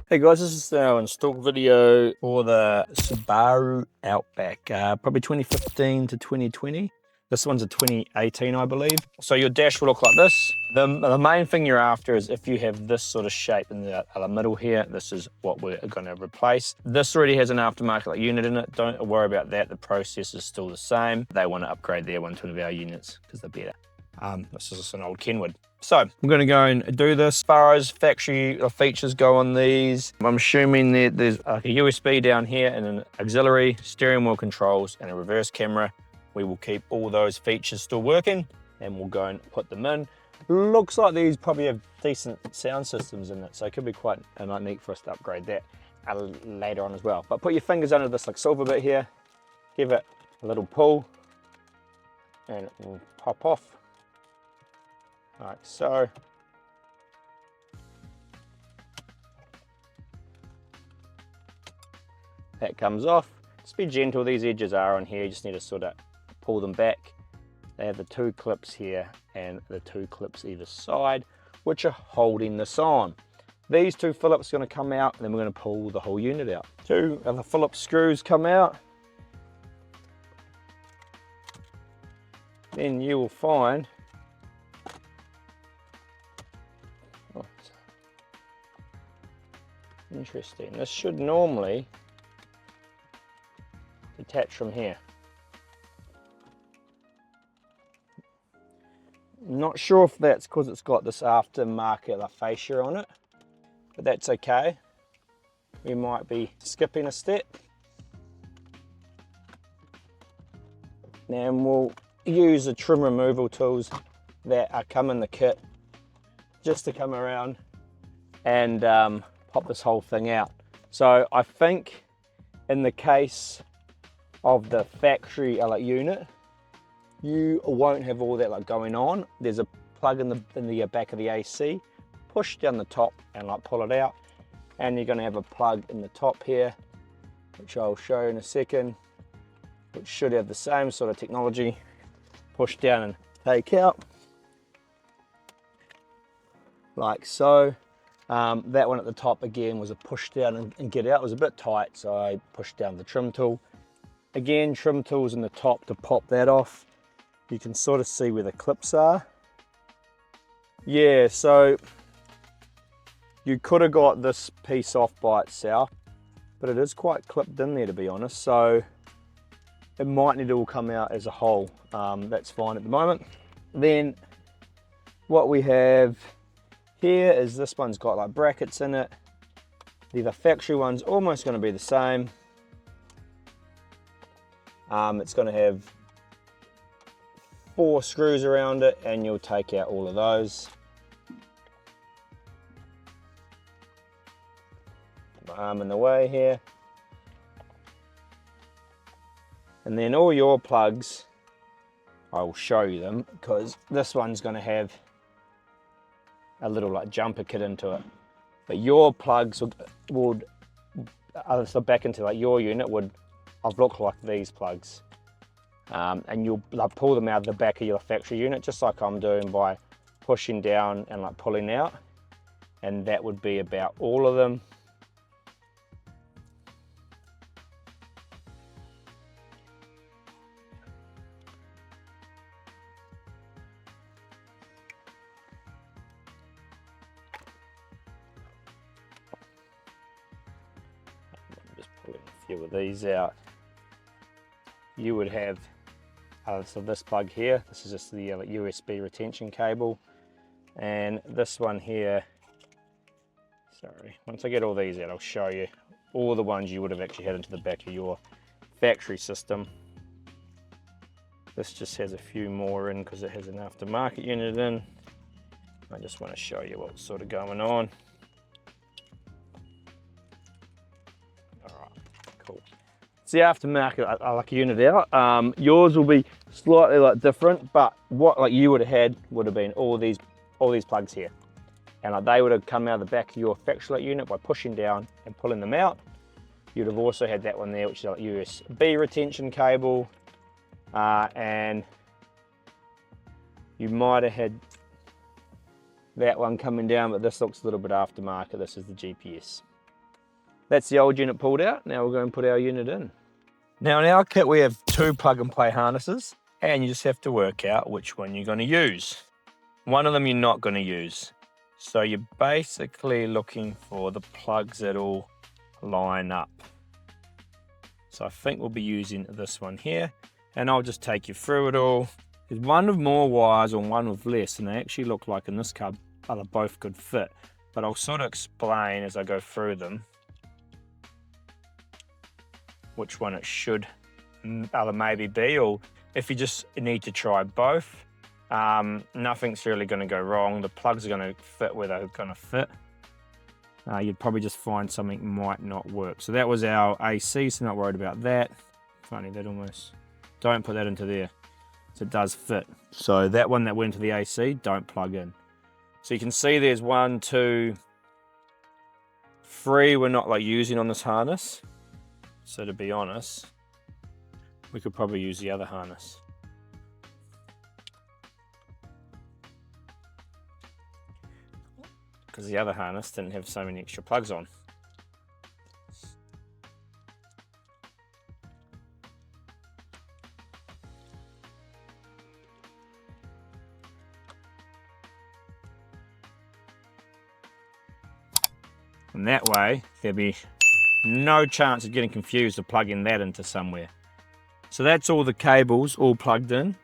Hey guys, this is our install video for the Subaru Outback, probably 2015 to 2020. This one's a 2018, I believe. So your dash will look like this. The main thing you're after is if you have this sort of shape in the middle here, this is what we're going to replace. This already has an aftermarket unit in it. Don't worry about that. The process is still the same. They want to upgrade their one to one of our units because they're better. This is just an old Kenwood. So I'm going to go and do this. As far as factory features go on these, I'm assuming that there's a USB down here and an auxiliary, steering wheel controls and a reverse camera. We will keep all those features still working and we'll go and put them in. Looks like these probably have decent sound systems in it, so it could be quite neat for us to upgrade that later on as well. But put your fingers under this like silver bit here, give it a little pull and it will pop off. Like so. That comes off. Just be gentle, these edges are on here, you just need to sort of pull them back. They have the two clips here and the two clips either side, which are holding this on. These two Phillips are going to come out and then we're going to pull the whole unit out. Two of the Phillips screws come out. Then you will find interesting. This should normally detach from here. Not sure if that's because it's got this aftermarket fascia on it, but that's okay. We might be skipping a step. And we'll use the trim removal tools that come in the kit just to come around and pop this whole thing out. So I think in the case of the factory unit, you won't have all that going on. There's a plug in the back of the AC. Push down the top and pull it out, and you're going to have a plug in the top here, which I'll show you in a second, which should have the same sort of technology. Push down and take out like so. That one at the top again was a push down and get out. It was a bit tight, so I pushed down the trim tool. Again, trim tools in the top to pop that off. You can sort of see where the clips are. Yeah, so you could have got this piece off by itself, but it is quite clipped in there, to be honest. So it might need to all come out as a whole. That's fine at the moment. Then what we have here is this one's got brackets in it. The factory one's almost going to be the same. It's going to have 4 screws around it, and you'll take out all of those. My arm in the way here. And then all your plugs, I will show you them, because this one's going to have a little jumper kit into it. But your plugs would so back into your unit would look like these plugs. And you'll pull them out of the back of your factory unit, just like I'm doing by pushing down and pulling out. And that would be about all of them. I'm just pulling a few of these out. You would have so this plug here, this is just the USB retention cable, and this one here, sorry, once I get all these out I'll show you all the ones you would have actually had into the back of your factory system. This just has a few more in because it has an aftermarket unit in. I just want to show you what's sort of going on. Alright, cool. It's the aftermarket I like a unit out. Yours will be slightly different, but what you would have had would have been all these plugs here, and they would have come out of the back of your factory unit by pushing down and pulling them out. You'd have also had that one there, which is USB retention cable, and you might have had that one coming down, but this looks a little bit aftermarket. This is the GPS. That's the old unit pulled out. Now we're going to put our unit in. Now in our kit we have 2 plug and play harnesses, and you just have to work out which one you're going to use. One of them you're not going to use. So you're basically looking for the plugs that all line up. So I think we'll be using this one here, and I'll just take you through it all. There's one with more wires and one with less, and they actually look like in this car are both good fit. But I'll sort of explain as I go through them which one it should either maybe be, or if you just need to try both. Nothing's really going to go wrong. The plugs are going to fit where they're going to fit. You'd probably just find something might not work. So that was our AC, so not worried about that. Funny, that almost, don't put that into there. So it does fit. So that one that went to the AC, don't plug in. So you can see there's 1, 2, 3 we're not like using on this harness. So to be honest, we could probably use the other harness. Because the other harness didn't have so many extra plugs on. And that way, there'll be no chance of getting confused of plugging that into somewhere. So that's all the cables all plugged in.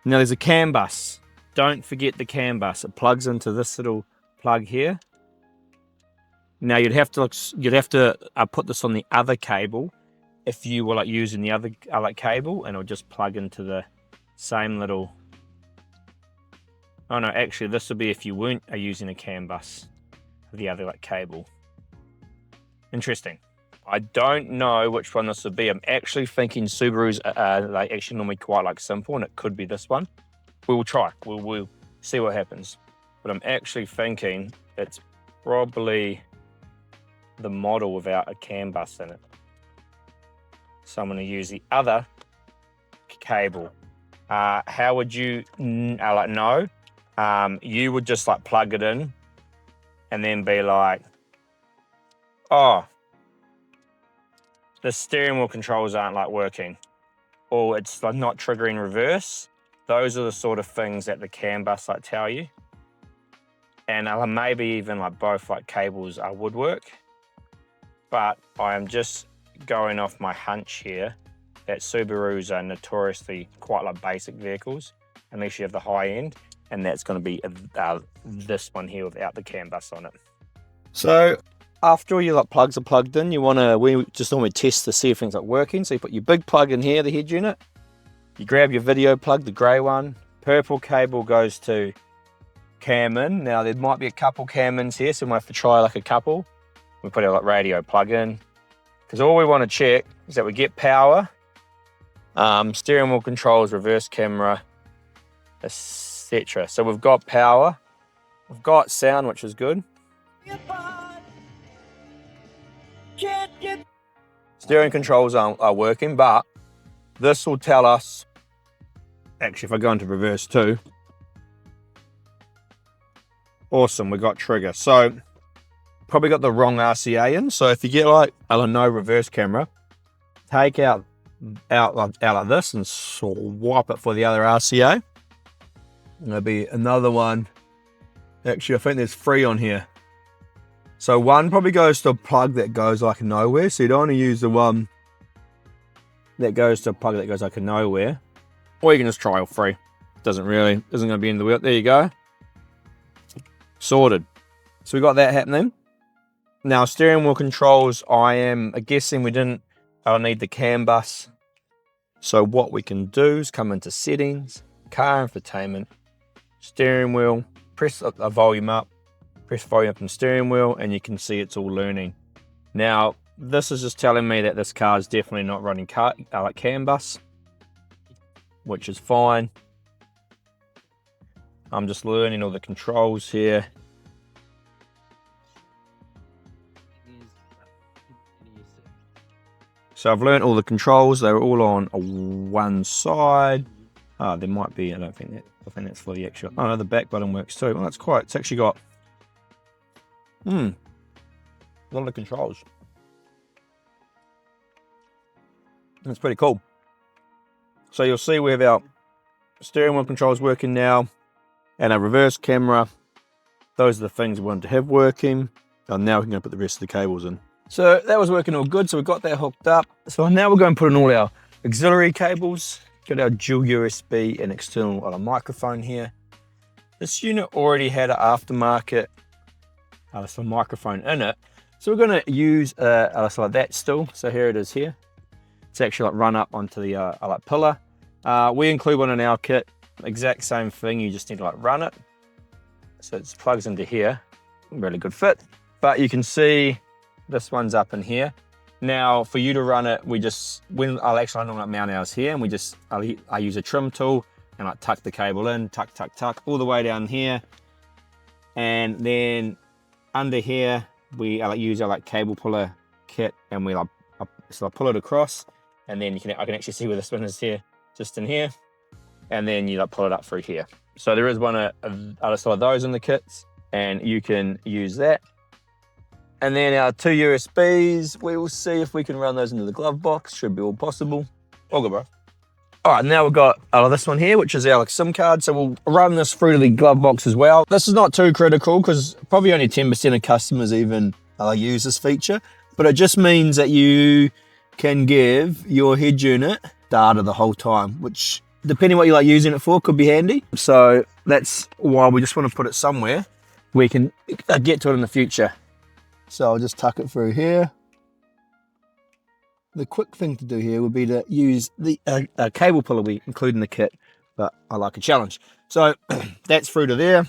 Now there's a CANBUS. Don't forget the CANBUS. It plugs into this little plug here. Now you'd have to put this on the other cable if you were like using the other cable, and it'll just plug into the same little. Oh no, actually this would be if you weren't using a CANBUS, the other cable. Interesting. I don't know which one this would be. I'm actually thinking Subarus are actually normally quite simple, and it could be this one. We will try. We'll see what happens. But I'm actually thinking it's probably the model without a CANBUS in it. So I'm going to use the other cable. How would you know? You would just plug it in and then be like, oh, the steering wheel controls aren't working, or it's not triggering reverse. Those are the sort of things that the CANBUS tell you. And maybe even both cables would work. But I am just going off my hunch here that Subarus are notoriously quite basic vehicles, unless you have the high end, and that's going to be this one here without the CANBUS on it. So after all your plugs are plugged in, we just normally test to see if things are working. So you put your big plug in here, the head unit. You grab your video plug, the grey one. Purple cable goes to cam in. Now there might be a couple cam ins here, so we might have to try a couple. We put our radio plug in, because all we want to check is that we get power, steering wheel controls, reverse camera, etc. So we've got power, we've got sound, which is good. Steering controls are working, but this will tell us, actually if I go into reverse too, awesome, we got trigger. So probably got the wrong RCA in. So if you get no reverse camera, take out like this and swap it for the other RCA. And there'll be another one. Actually, I think there's 3 on here. So one probably goes to a plug that goes nowhere. So you don't want to use the one that goes to a plug that goes nowhere. Or you can just try all 3. Isn't going to be in the wheel. There you go. Sorted. So we got that happening. Now steering wheel controls, I am guessing I'll need the CANBUS. So what we can do is come into settings, car infotainment, steering wheel, press a volume up, press volume up in steering wheel, and you can see it's all learning. Now this is just telling me that this car is definitely not running CANBUS, which is fine. I'm just learning all the controls here. So I've learned all the controls. They're all on one side. There might be, I think that's for the actual, oh no, the back button works too. Well, it's actually got, a lot of controls. It's pretty cool. So you'll see we have our steering wheel controls working now, and our reverse camera. Those are the things we wanted to have working. And now we're going to put the rest of the cables in. So that was working all good. So we've got that hooked up. So now we're going to put in all our auxiliary cables. Got our dual USB and external microphone here. This unit already had an aftermarket some microphone in it. So we're going to use like that still. So here it is here. It's actually like run up onto the like pillar. We include one in our kit. Exact same thing. You just need to like run it. So it plugs into here. Really good fit. But you can see this one's up in here. Now for you to run it, I'll actually mount ours here, and I use a trim tool and like tuck the cable in, tuck, all the way down here. And then under here, we use our like cable puller kit, and we like so I pull it across, and then I can actually see where this one is here, just in here, and then you like pull it up through here. So there is one of those in the kits, and you can use that. And then our 2 USBs, we will see if we can run those into the glove box. Should be all possible. All good, bro. All right, now we've got this one here, which is our SIM card. So we'll run this through to the glove box as well. This is not too critical because probably only 10% of customers even use this feature. But it just means that you can give your head unit data the whole time, which depending what you like using it for, could be handy. So that's why we just want to put it somewhere we can get to it in the future. So I'll just tuck it through here. The quick thing to do here would be to use the cable puller we include in the kit, but I like a challenge. So that's through to there.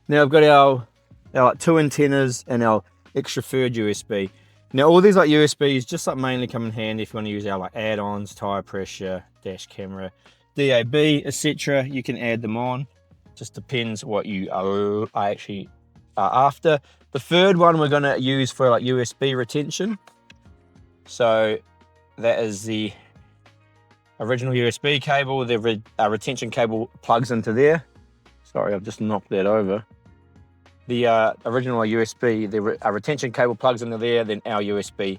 Now I've got our like 2 antennas and our extra third USB. Now all these like USBs just like mainly come in handy if you want to use our like add-ons, tire pressure, dash camera, DAB, etc. You can add them on. Just depends what you are actually after. The third one we're going to use for like USB retention. So that is the original USB cable. The retention cable plugs into there. Sorry, I've just knocked that over. The original USB, the retention cable plugs into there, then our USB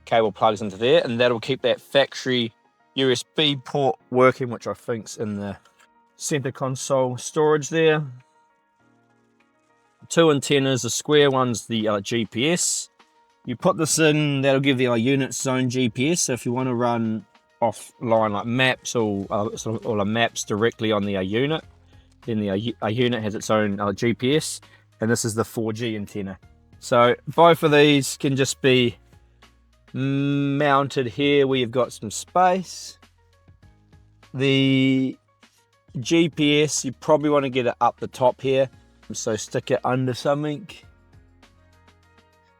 cable plugs into there, and that'll keep that factory USB port working, which I think's in the center console storage there. 2 antennas, the square one's the GPS. You put this in, that'll give the unit's own GPS. So if you want to run offline like maps or maps directly on the unit, then the unit has its own GPS, and this is the 4G antenna. So both of these can just be mounted here where you've got some space. The GPS, you probably want to get it up the top here, so stick it under something.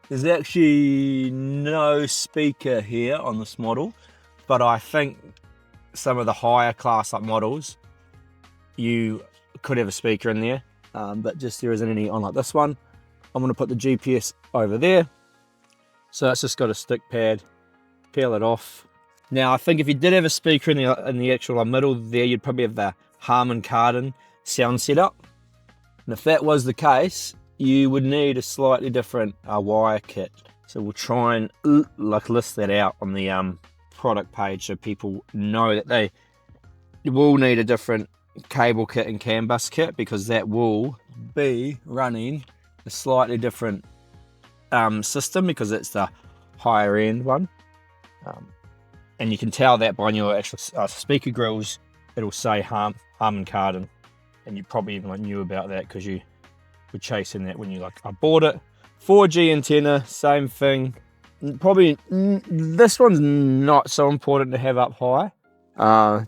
There's actually no speaker here on this model, but I think some of the higher class like models, you could have a speaker in there, but just there isn't any on like this one. I'm going to put the GPS over there. So it's just got a stick pad, peel it off. Now I think if you did have a speaker in the actual middle there, you'd probably have the Harman Kardon sound setup. And if that was the case, you would need a slightly different wire kit. So we'll try and list that out on the product page so people know that they will need a different cable kit and CANBUS kit, because that will be running a slightly different system because it's the higher end one. And you can tell that by your actual speaker grills, it'll say Harman Kardon. And you probably even knew about that because you were chasing that when you I bought it. 4G antenna, same thing. Probably this one's not so important to have up high,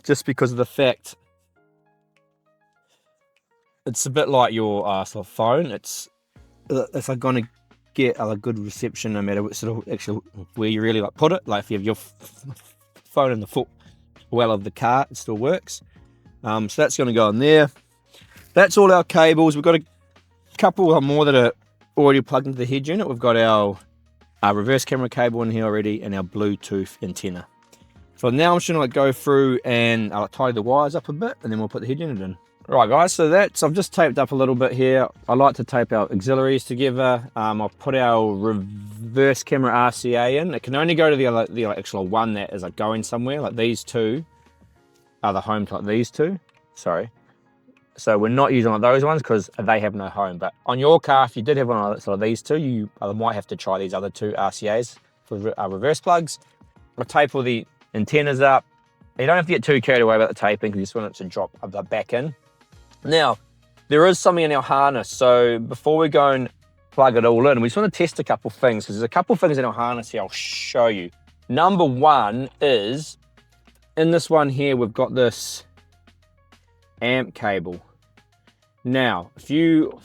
just because of the fact it's a bit like your sort of phone. It's like going to get a good reception no matter what sort of actually where you really put it. Like if you have your phone in the foot well of the car, it still works. So that's going to go in there. That's all our cables. We've got a couple more that are already plugged into the head unit. We've got our reverse camera cable in here already, and our Bluetooth antenna. So now I'm just going to go through and tie the wires up a bit, and then we'll put the head unit in. Right guys, so I've just taped up a little bit here. I like to tape our auxiliaries together. I've put our reverse camera RCA in. It can only go to the actual one that is like going somewhere. Like these two are the home type. These two, sorry. So we're not using like those ones because they have no home. But on your car, if you did have one of these two, you might have to try these other two RCAs for reverse plugs. I'll tape all the antennas up. You don't have to get too carried away about the taping because you just want it to drop back in. Now, there is something in our harness. So before we go and plug it all in, we just want to test a couple things because there's a couple things in our harness here I'll show you. Number one is, in this one here, we've got this amp cable. Now, if you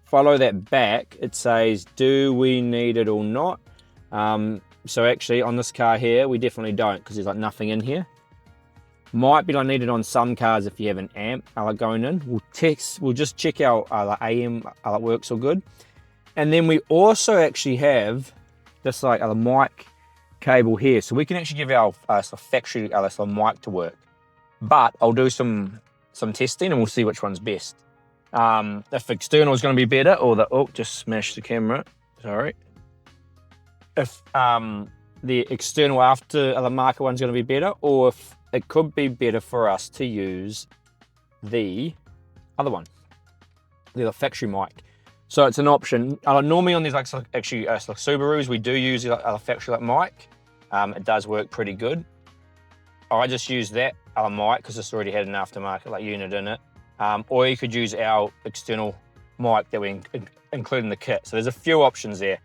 follow that back, it says, do we need it or not? So actually on this car here, we definitely don't because there's like nothing in here. Might be like needed on some cars if you have an amp going in. We'll just check our AM works all good. And then we also actually have this like mic cable here. So we can actually give our factory mic to work. But I'll do some testing and we'll see which one's best. If external is going to be better or just smashed the camera, sorry. If the external aftermarket one's going to be better, or if it could be better for us to use the other one, the factory mic. So it's an option. Normally on these actually Subarus, we do use a factory mic. It does work pretty good. I just use that mic because it's already had an aftermarket unit in it. Or you could use our external mic that we include in the kit. So there's a few options there.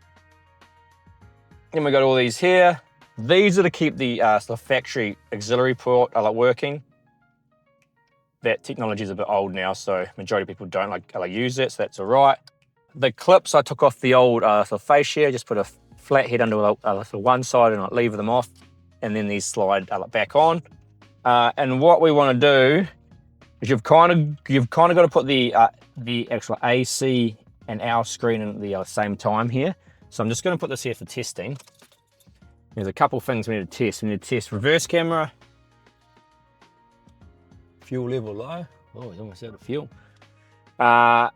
Then we got all these here. These are to keep the factory auxiliary port working. That technology is a bit old now, so majority of people don't use it, so that's all right. The clips I took off the old fascia, just put a flat head under one side and leave them off, and then these slide back on. And what we want to do is you've kind of got to put the actual AC and our screen in the same time here. So I'm just going to put this here for testing. There's a couple things we need to test. We need to test reverse camera, fuel level low. Oh, it's almost out of fuel.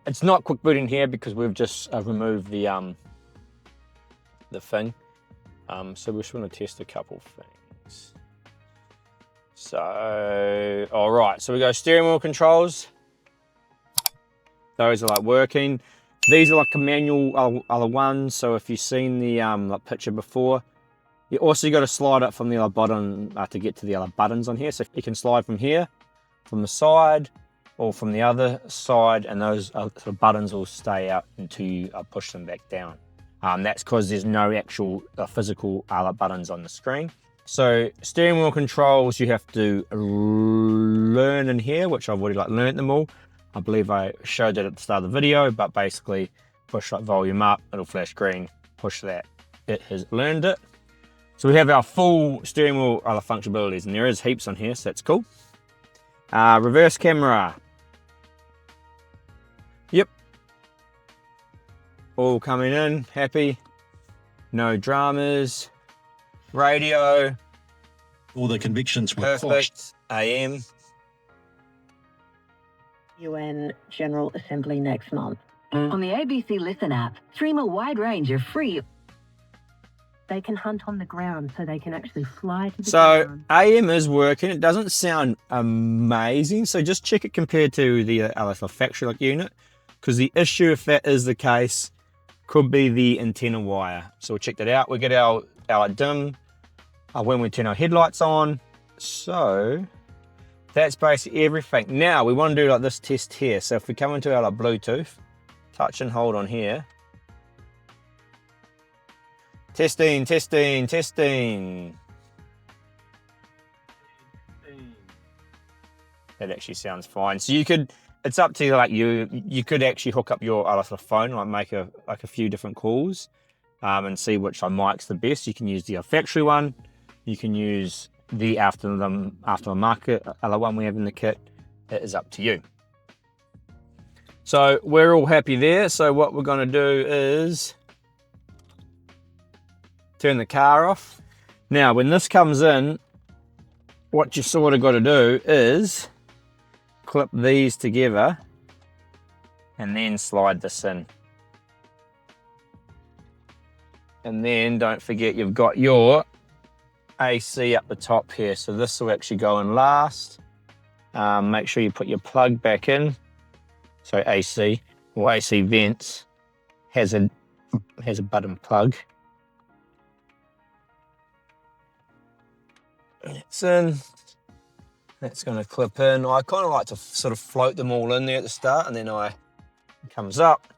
It's not quick booting here because we've just removed the thing. So we just want to test a couple things. So, all right. So we go steering wheel controls. Those are working. These are a manual other ones. So if you've seen the picture before, you also got to slide up from the other button to get to the other buttons on here. So you can slide from here, from the side, or from the other side, and those buttons will stay out until you push them back down. That's because there's no actual physical buttons on the screen. So steering wheel controls, you have to learn in here, which I've already learned them all. I believe I showed it at the start of the video, but basically push volume up, it'll flash green, push that, it has learned it. So we have our full steering wheel functionalities, and there is heaps on here, so that's cool. Reverse camera. Yep. All coming in, happy. No dramas. Radio. All the convictions were perfect. AM. UN General Assembly next month. On the ABC Listen app, stream a wide range of free. They can hunt on the ground, so they can actually fly to the ground. AM is working. It doesn't sound amazing, so just check it compared to the factory unit, because the issue, if that is the case, could be the antenna wire. So we'll check that out. We get our dim when we turn our headlights on. So that's basically everything. Now we want to do this test here. So if we come into our Bluetooth, touch and hold on here. Testing, testing, testing. That actually sounds fine. So you could, it's up to you could actually hook up your phone, make a few different calls, and see which mic's the best. You can use the factory one. You can use the aftermarket one we have in the kit. It is up to you. So we're all happy there. So what we're going to do is turn the car off. Now, when this comes in, what you sort of got to do is clip these together and then slide this in. And then don't forget you've got your AC up the top here. So this will actually go in last. Make sure you put your plug back in. So AC or AC vents has a button plug. It's in. That's going to clip in. I kind of like to sort of float them all in there at the start, and then it comes up,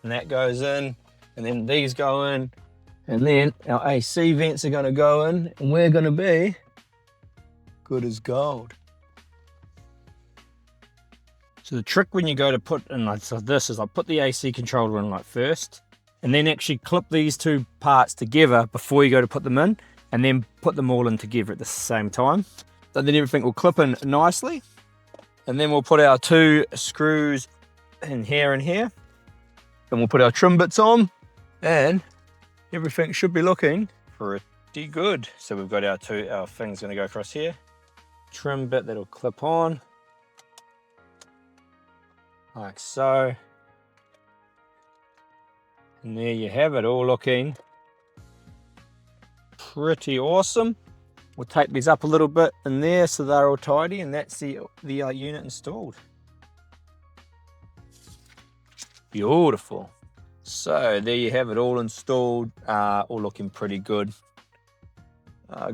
and that goes in, and then these go in, and then our AC vents are going to go in, and we're going to be good as gold. So the trick when you go to put in like this is I put the AC controller in like first, and then actually clip these two parts together before you go to put them in, and then put them all in together at the same time. So then everything will clip in nicely. And then we'll put our two screws in here and here. Then we'll put our trim bits on, and everything should be looking pretty good. So we've got our things gonna go across here. Trim bit that'll clip on, like so. And there you have it, all looking pretty awesome. We'll tape these up a little bit in there so they're all tidy, and that's the unit installed. Beautiful. So there you have it, all installed, all looking pretty good.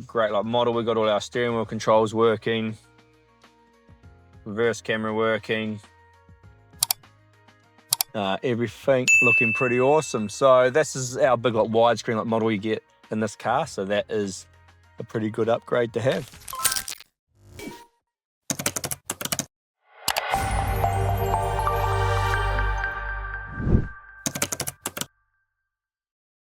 Great like model. We've got all our steering wheel controls working, reverse camera working, everything looking pretty awesome. So this is our big like widescreen like model you get in this car, so that is a pretty good upgrade to have.